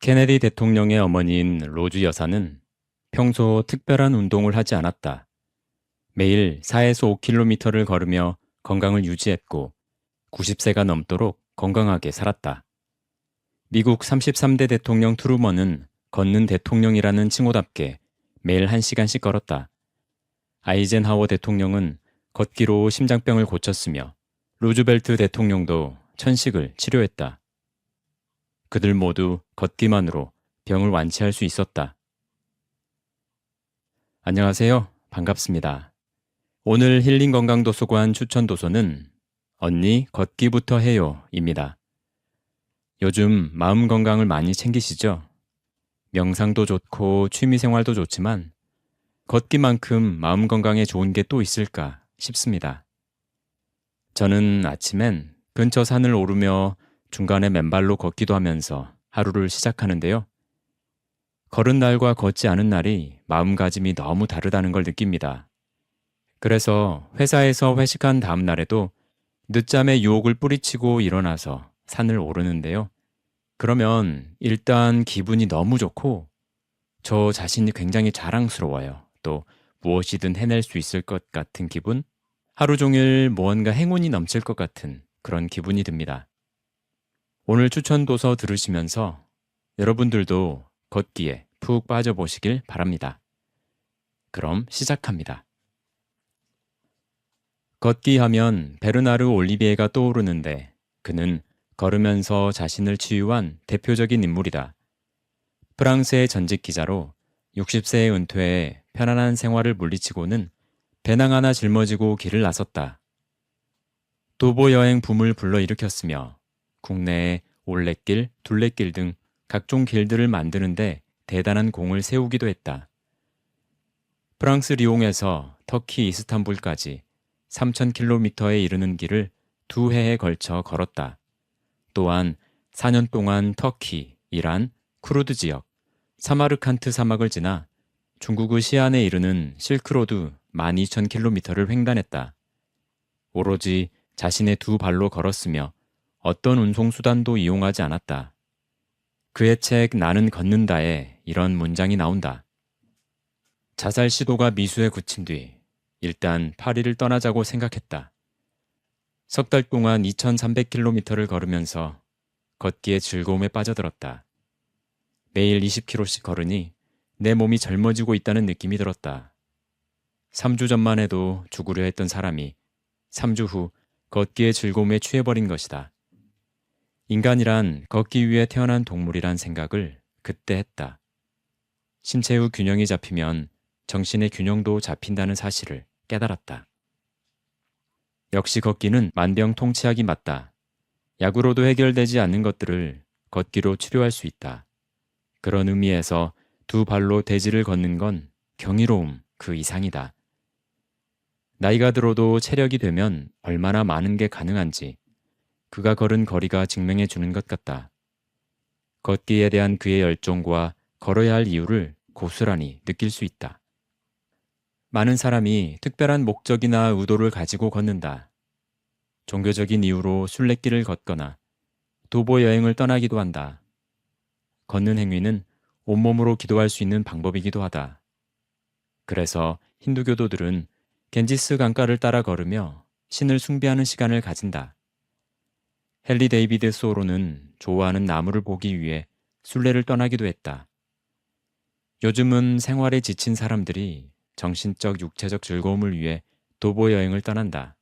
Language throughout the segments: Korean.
케네디 대통령의 어머니인 로즈 여사는 평소 특별한 운동을 하지 않았다. 매일 4에서 5km를 걸으며 건강을 유지했고 90세가 넘도록 건강하게 살았다. 미국 33대 대통령 트루먼은 걷는 대통령이라는 칭호답게 매일 1시간씩 걸었다. 아이젠하워 대통령은 걷기로 심장병을 고쳤으며 루즈벨트 대통령도 천식을 치료했다. 그들 모두 걷기만으로 병을 완치할 수 있었다. 안녕하세요. 반갑습니다. 오늘 힐링건강도서관 추천 도서는 언니 걷기부터 해요 입니다. 요즘 마음 건강을 많이 챙기시죠? 명상도 좋고 취미생활도 좋지만 걷기만큼 마음 건강에 좋은 게 또 있을까 싶습니다. 저는 아침엔 근처 산을 오르며 중간에 맨발로 걷기도 하면서 하루를 시작하는데요. 걸은 날과 걷지 않은 날이 마음가짐이 너무 다르다는 걸 느낍니다. 그래서 회사에서 회식한 다음 날에도 늦잠의 유혹을 뿌리치고 일어나서 산을 오르는데요. 그러면 일단 기분이 너무 좋고 저 자신이 굉장히 자랑스러워요. 또 무엇이든 해낼 수 있을 것 같은 기분? 하루 종일 무언가 행운이 넘칠 것 같은 그런 기분이 듭니다. 오늘 추천 도서 들으시면서 여러분들도 걷기에 푹 빠져보시길 바랍니다. 그럼 시작합니다. 걷기 하면 베르나르 올리비에가 떠오르는데 그는 걸으면서 자신을 치유한 대표적인 인물이다. 프랑스의 전직 기자로 60세에 은퇴해 편안한 생활을 물리치고는 배낭 하나 짊어지고 길을 나섰다. 도보 여행 붐을 불러일으켰으며 국내에 올레길, 둘레길 등 각종 길들을 만드는데 대단한 공을 세우기도 했다. 프랑스 리옹에서 터키 이스탄불까지 3,000km에 이르는 길을 2해에 걸쳐 걸었다. 또한 4년 동안 터키, 이란, 쿠르드 지역, 사마르칸트 사막을 지나 중국의 시안에 이르는 실크로드 12,000km를 횡단했다. 오로지 자신의 두 발로 걸었으며 어떤 운송수단도 이용하지 않았다. 그의 책 나는 걷는다에 이런 문장이 나온다. 자살 시도가 미수에 그친 뒤 일단 파리를 떠나자고 생각했다. 석 달 동안 2,300km를 걸으면서 걷기의 즐거움에 빠져들었다. 매일 20km씩 걸으니 내 몸이 젊어지고 있다는 느낌이 들었다. 3주 전만 해도 죽으려 했던 사람이 3주 후 걷기의 즐거움에 취해버린 것이다. 인간이란 걷기 위해 태어난 동물이란 생각을 그때 했다. 신체의 균형이 잡히면 정신의 균형도 잡힌다는 사실을 깨달았다. 역시 걷기는 만병통치약이 맞다. 약으로도 해결되지 않는 것들을 걷기로 치료할 수 있다. 그런 의미에서 두 발로 대지를 걷는 건 경이로움 그 이상이다. 나이가 들어도 체력이 되면 얼마나 많은 게 가능한지 그가 걸은 거리가 증명해 주는 것 같다. 걷기에 대한 그의 열정과 걸어야 할 이유를 고스란히 느낄 수 있다. 많은 사람이 특별한 목적이나 의도를 가지고 걷는다. 종교적인 이유로 순례길을 걷거나 도보 여행을 떠나기도 한다. 걷는 행위는 온몸으로 기도할 수 있는 방법이기도 하다. 그래서 힌두교도들은 겐지스 강가를 따라 걸으며 신을 숭배하는 시간을 가진다. 헨리 데이비드 소로는 좋아하는 나무를 보기 위해 순례를 떠나기도 했다. 요즘은 생활에 지친 사람들이 정신적, 육체적 즐거움을 위해 도보 여행을 떠난다.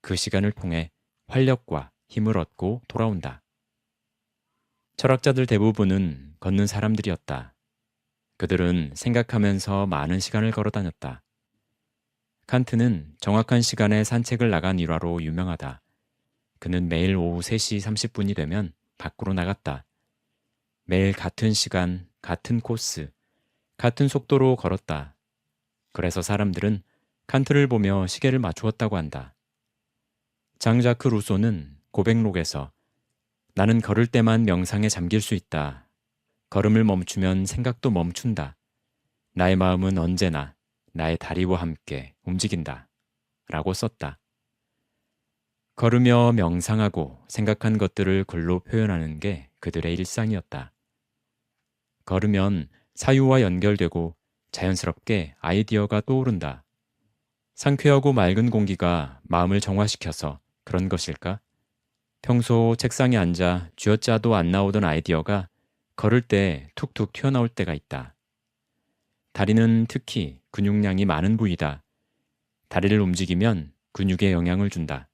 그 시간을 통해 활력과 힘을 얻고 돌아온다. 철학자들 대부분은 걷는 사람들이었다. 그들은 생각하면서 많은 시간을 걸어 다녔다. 칸트는 정확한 시간에 산책을 나간 일화로 유명하다. 그는 매일 오후 3시 30분이 되면 밖으로 나갔다. 매일 같은 시간, 같은 코스, 같은 속도로 걸었다. 그래서 사람들은 칸트를 보며 시계를 맞추었다고 한다. 장자크 루소는 고백록에서 나는 걸을 때만 명상에 잠길 수 있다. 걸음을 멈추면 생각도 멈춘다. 나의 마음은 언제나 나의 다리와 함께 움직인다. 라고 썼다. 걸으며 명상하고 생각한 것들을 글로 표현하는 게 그들의 일상이었다. 걸으면 사유와 연결되고 자연스럽게 아이디어가 떠오른다. 상쾌하고 맑은 공기가 마음을 정화시켜서 그런 것일까? 평소 책상에 앉아 쥐어짜도 안 나오던 아이디어가 걸을 때 툭툭 튀어나올 때가 있다. 다리는 특히 근육량이 많은 부위다. 다리를 움직이면 근육에 영향을 준다.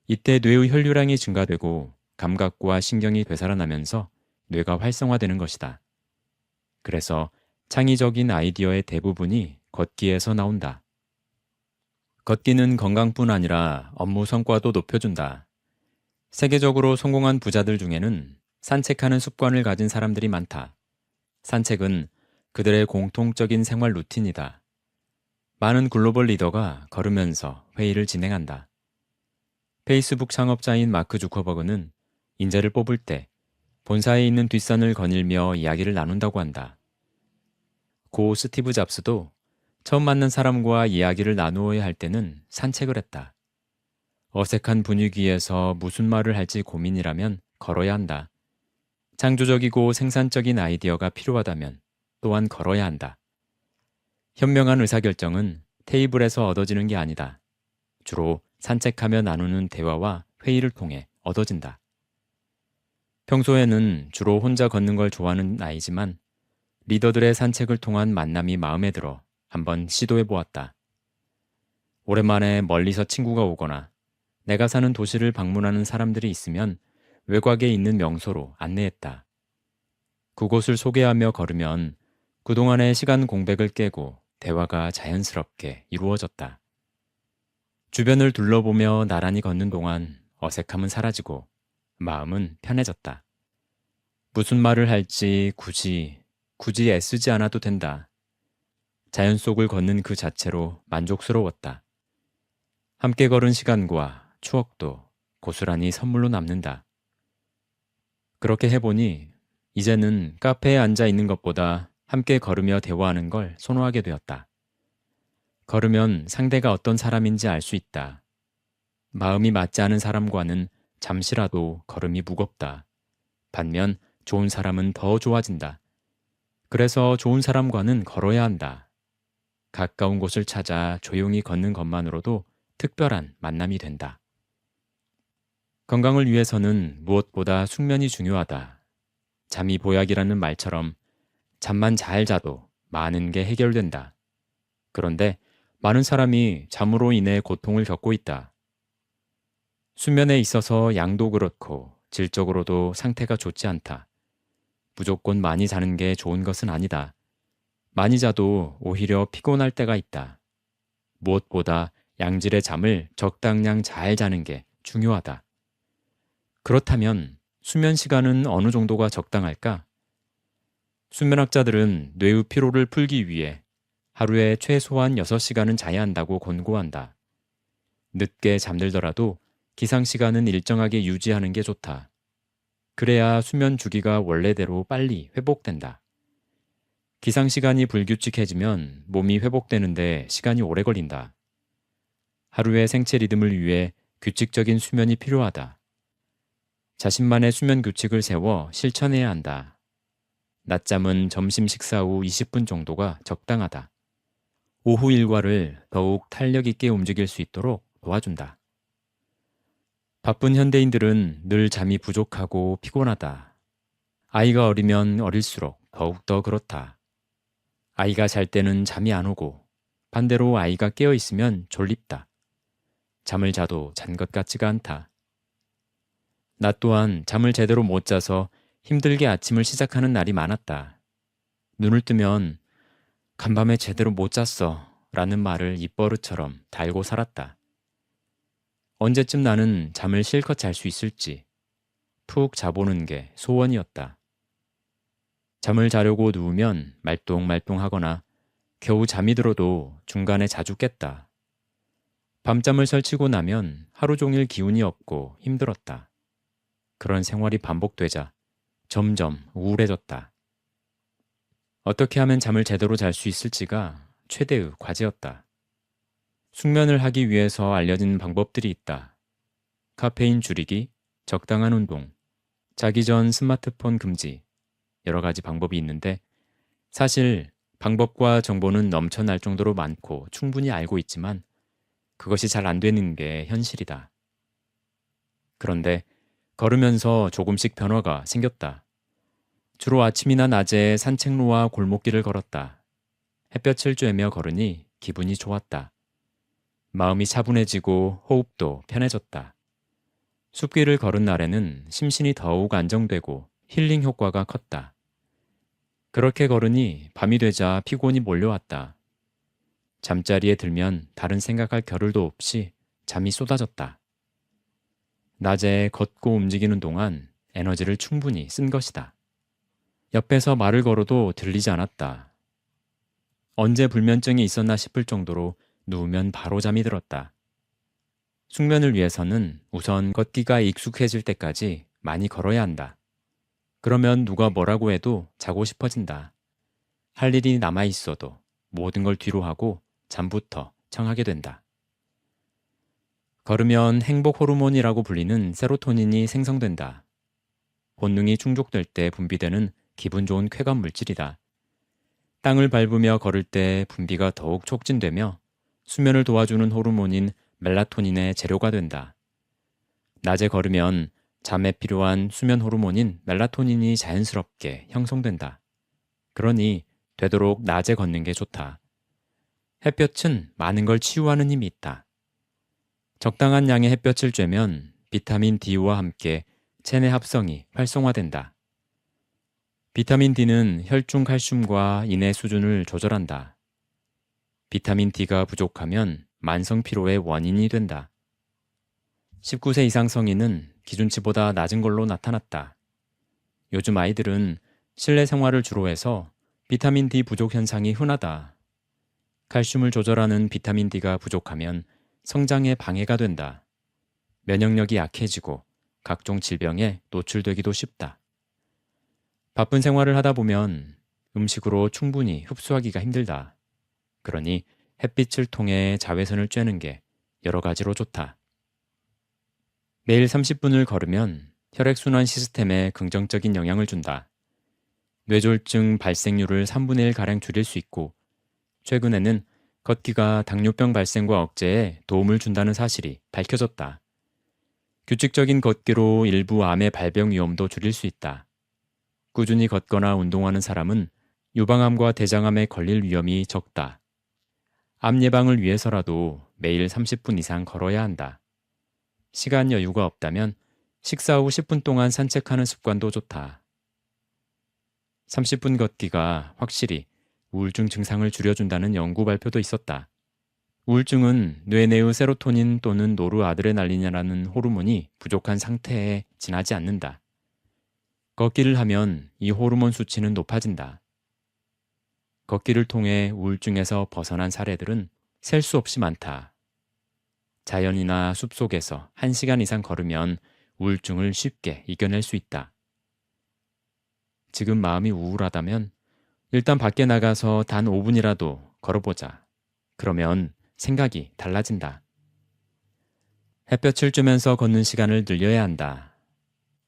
이때 뇌의 혈류량이 증가되고 감각과 신경이 되살아나면서 뇌가 활성화되는 것이다. 그래서 창의적인 아이디어의 대부분이 걷기에서 나온다. 걷기는 건강뿐 아니라 업무 성과도 높여준다. 세계적으로 성공한 부자들 중에는 산책하는 습관을 가진 사람들이 많다. 산책은 그들의 공통적인 생활 루틴이다. 많은 글로벌 리더가 걸으면서 회의를 진행한다. 페이스북 창업자인 마크 주커버그는 인재를 뽑을 때 본사에 있는 뒷산을 거닐며 이야기를 나눈다고 한다. 고 스티브 잡스도 처음 만난 사람과 이야기를 나누어야 할 때는 산책을 했다. 어색한 분위기에서 무슨 말을 할지 고민이라면 걸어야 한다. 창조적이고 생산적인 아이디어가 필요하다면 또한 걸어야 한다. 현명한 의사결정은 테이블에서 얻어지는 게 아니다. 주로 산책하며 나누는 대화와 회의를 통해 얻어진다. 평소에는 주로 혼자 걷는 걸 좋아하는 나이지만 리더들의 산책을 통한 만남이 마음에 들어 한번 시도해 보았다. 오랜만에 멀리서 친구가 오거나 내가 사는 도시를 방문하는 사람들이 있으면 외곽에 있는 명소로 안내했다. 그곳을 소개하며 걸으면 그동안의 시간 공백을 깨고 대화가 자연스럽게 이루어졌다. 주변을 둘러보며 나란히 걷는 동안 어색함은 사라지고 마음은 편해졌다. 무슨 말을 할지 굳이 애쓰지 않아도 된다. 자연 속을 걷는 그 자체로 만족스러웠다. 함께 걸은 시간과 추억도 고스란히 선물로 남는다. 그렇게 해보니 이제는 카페에 앉아 있는 것보다 함께 걸으며 대화하는 걸 선호하게 되었다. 걸으면 상대가 어떤 사람인지 알 수 있다. 마음이 맞지 않은 사람과는 잠시라도 걸음이 무겁다. 반면 좋은 사람은 더 좋아진다. 그래서 좋은 사람과는 걸어야 한다. 가까운 곳을 찾아 조용히 걷는 것만으로도 특별한 만남이 된다. 건강을 위해서는 무엇보다 숙면이 중요하다. 잠이 보약이라는 말처럼 잠만 잘 자도 많은 게 해결된다. 그런데 많은 사람이 잠으로 인해 고통을 겪고 있다. 수면에 있어서 양도 그렇고 질적으로도 상태가 좋지 않다. 무조건 많이 자는 게 좋은 것은 아니다. 많이 자도 오히려 피곤할 때가 있다. 무엇보다 양질의 잠을 적당량 잘 자는 게 중요하다. 그렇다면 수면 시간은 어느 정도가 적당할까? 수면학자들은 뇌의 피로를 풀기 위해 하루에 최소한 6시간은 자야 한다고 권고한다. 늦게 잠들더라도 기상시간은 일정하게 유지하는 게 좋다. 그래야 수면 주기가 원래대로 빨리 회복된다. 기상시간이 불규칙해지면 몸이 회복되는데 시간이 오래 걸린다. 하루의 생체 리듬을 위해 규칙적인 수면이 필요하다. 자신만의 수면 규칙을 세워 실천해야 한다. 낮잠은 점심 식사 후 20분 정도가 적당하다. 오후 일과를 더욱 탄력 있게 움직일 수 있도록 도와준다. 바쁜 현대인들은 늘 잠이 부족하고 피곤하다. 아이가 어리면 어릴수록 더욱더 그렇다. 아이가 잘 때는 잠이 안 오고 반대로 아이가 깨어 있으면 졸립다. 잠을 자도 잔 것 같지가 않다. 나 또한 잠을 제대로 못 자서 힘들게 아침을 시작하는 날이 많았다. 눈을 뜨면 간밤에 제대로 못 잤어 라는 말을 입버릇처럼 달고 살았다. 언제쯤 나는 잠을 실컷 잘 수 있을지 푹 자보는 게 소원이었다. 잠을 자려고 누우면 말똥말똥하거나 겨우 잠이 들어도 중간에 자주 깼다. 밤잠을 설치고 나면 하루 종일 기운이 없고 힘들었다. 그런 생활이 반복되자 점점 우울해졌다. 어떻게 하면 잠을 제대로 잘 수 있을지가 최대의 과제였다. 숙면을 하기 위해서 알려진 방법들이 있다. 카페인 줄이기, 적당한 운동, 자기 전 스마트폰 금지, 여러 가지 방법이 있는데 사실 방법과 정보는 넘쳐날 정도로 많고 충분히 알고 있지만 그것이 잘 안 되는 게 현실이다. 그런데 걸으면서 조금씩 변화가 생겼다. 주로 아침이나 낮에 산책로와 골목길을 걸었다. 햇볕을 쬐며 걸으니 기분이 좋았다. 마음이 차분해지고 호흡도 편해졌다. 숲길을 걸은 날에는 심신이 더욱 안정되고 힐링 효과가 컸다. 그렇게 걸으니 밤이 되자 피곤이 몰려왔다. 잠자리에 들면 다른 생각할 겨를도 없이 잠이 쏟아졌다. 낮에 걷고 움직이는 동안 에너지를 충분히 쓴 것이다. 옆에서 말을 걸어도 들리지 않았다. 언제 불면증이 있었나 싶을 정도로 누우면 바로 잠이 들었다. 숙면을 위해서는 우선 걷기가 익숙해질 때까지 많이 걸어야 한다. 그러면 누가 뭐라고 해도 자고 싶어진다. 할 일이 남아 있어도 모든 걸 뒤로 하고 잠부터 청하게 된다. 걸으면 행복 호르몬이라고 불리는 세로토닌이 생성된다. 본능이 충족될 때 분비되는 기분 좋은 쾌감 물질이다. 땅을 밟으며 걸을 때 분비가 더욱 촉진되며 수면을 도와주는 호르몬인 멜라토닌의 재료가 된다. 낮에 걸으면 잠에 필요한 수면 호르몬인 멜라토닌이 자연스럽게 형성된다. 그러니 되도록 낮에 걷는 게 좋다. 햇볕은 많은 걸 치유하는 힘이 있다. 적당한 양의 햇볕을 쬐면 비타민 D와 함께 체내 합성이 활성화된다. 비타민 D는 혈중 칼슘과 인의 수준을 조절한다. 비타민 D가 부족하면 만성 피로의 원인이 된다. 19세 이상 성인은 기준치보다 낮은 걸로 나타났다. 요즘 아이들은 실내 생활을 주로 해서 비타민 D 부족 현상이 흔하다. 칼슘을 조절하는 비타민 D가 부족하면 성장에 방해가 된다. 면역력이 약해지고 각종 질병에 노출되기도 쉽다. 바쁜 생활을 하다 보면 음식으로 충분히 흡수하기가 힘들다. 그러니 햇빛을 통해 자외선을 쬐는 게 여러 가지로 좋다. 매일 30분을 걸으면 혈액순환 시스템에 긍정적인 영향을 준다. 뇌졸중 발생률을 3분의 1가량 줄일 수 있고 최근에는 걷기가 당뇨병 발생과 억제에 도움을 준다는 사실이 밝혀졌다. 규칙적인 걷기로 일부 암의 발병 위험도 줄일 수 있다. 꾸준히 걷거나 운동하는 사람은 유방암과 대장암에 걸릴 위험이 적다. 암 예방을 위해서라도 매일 30분 이상 걸어야 한다. 시간 여유가 없다면 식사 후 10분 동안 산책하는 습관도 좋다. 30분 걷기가 확실히 우울증 증상을 줄여준다는 연구 발표도 있었다. 우울증은 뇌 내의 세로토닌 또는 노르아드레날린이라는 호르몬이 부족한 상태에 지나지 않는다. 걷기를 하면 이 호르몬 수치는 높아진다. 걷기를 통해 우울증에서 벗어난 사례들은 셀 수 없이 많다. 자연이나 숲속에서 1시간 이상 걸으면 우울증을 쉽게 이겨낼 수 있다. 지금 마음이 우울하다면 일단 밖에 나가서 단 5분이라도 걸어보자. 그러면 생각이 달라진다. 햇볕을 쬐면서 걷는 시간을 늘려야 한다.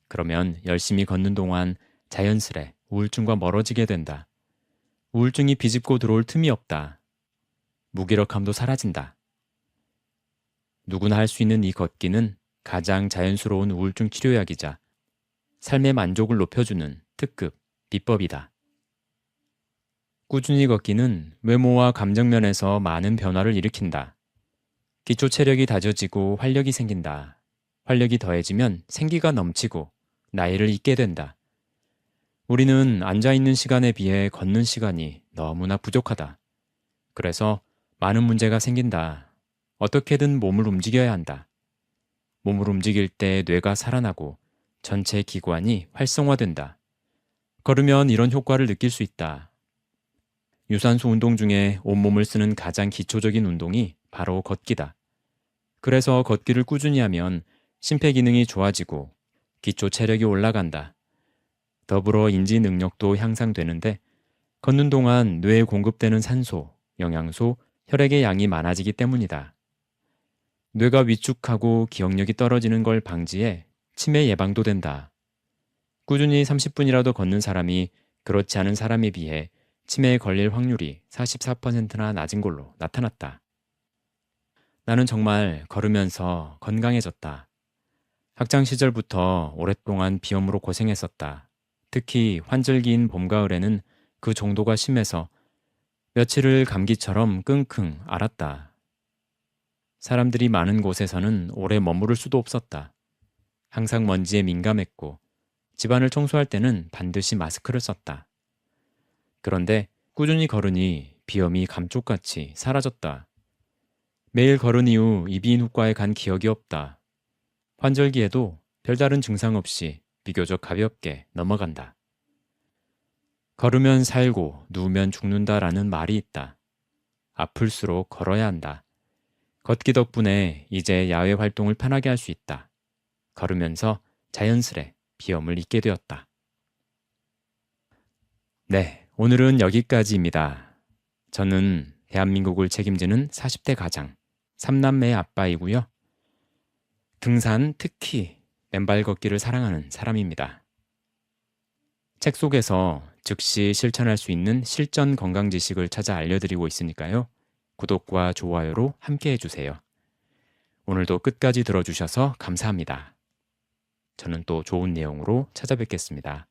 그러면 열심히 걷는 동안 자연스레 우울증과 멀어지게 된다. 우울증이 비집고 들어올 틈이 없다. 무기력함도 사라진다. 누구나 할 수 있는 이 걷기는 가장 자연스러운 우울증 치료약이자 삶의 만족을 높여주는 특급 비법이다. 꾸준히 걷기는 외모와 감정 면에서 많은 변화를 일으킨다. 기초 체력이 다져지고 활력이 생긴다. 활력이 더해지면 생기가 넘치고 나이를 잊게 된다. 우리는 앉아있는 시간에 비해 걷는 시간이 너무나 부족하다. 그래서 많은 문제가 생긴다. 어떻게든 몸을 움직여야 한다. 몸을 움직일 때 뇌가 살아나고 전체 기관이 활성화된다. 걸으면 이런 효과를 느낄 수 있다. 유산소 운동 중에 온몸을 쓰는 가장 기초적인 운동이 바로 걷기다. 그래서 걷기를 꾸준히 하면 심폐기능이 좋아지고 기초 체력이 올라간다. 더불어 인지 능력도 향상되는데 걷는 동안 뇌에 공급되는 산소, 영양소, 혈액의 양이 많아지기 때문이다. 뇌가 위축하고 기억력이 떨어지는 걸 방지해 치매 예방도 된다. 꾸준히 30분이라도 걷는 사람이 그렇지 않은 사람에 비해 치매에 걸릴 확률이 44%나 낮은 걸로 나타났다. 나는 정말 걸으면서 건강해졌다. 학창 시절부터 오랫동안 비염으로 고생했었다. 특히 환절기인 봄, 가을에는 그 정도가 심해서 며칠을 감기처럼 끙끙 앓았다. 사람들이 많은 곳에서는 오래 머무를 수도 없었다. 항상 먼지에 민감했고 집안을 청소할 때는 반드시 마스크를 썼다. 그런데 꾸준히 걸으니 비염이 감쪽같이 사라졌다. 매일 걸은 이후 이비인후과에 간 기억이 없다. 환절기에도 별다른 증상 없이 비교적 가볍게 넘어간다. 걸으면 살고 누우면 죽는다라는 말이 있다. 아플수록 걸어야 한다. 걷기 덕분에 이제 야외 활동을 편하게 할 수 있다. 걸으면서 자연스레 비염을 잊게 되었다. 네, 오늘은 여기까지입니다. 저는 대한민국을 책임지는 40대 가장, 3남매의 아빠이고요. 등산, 특히 맨발 걷기를 사랑하는 사람입니다. 책 속에서 즉시 실천할 수 있는 실전 건강 지식을 찾아 알려드리고 있으니까요. 구독과 좋아요로 함께 해주세요. 오늘도 끝까지 들어주셔서 감사합니다. 저는 또 좋은 내용으로 찾아뵙겠습니다.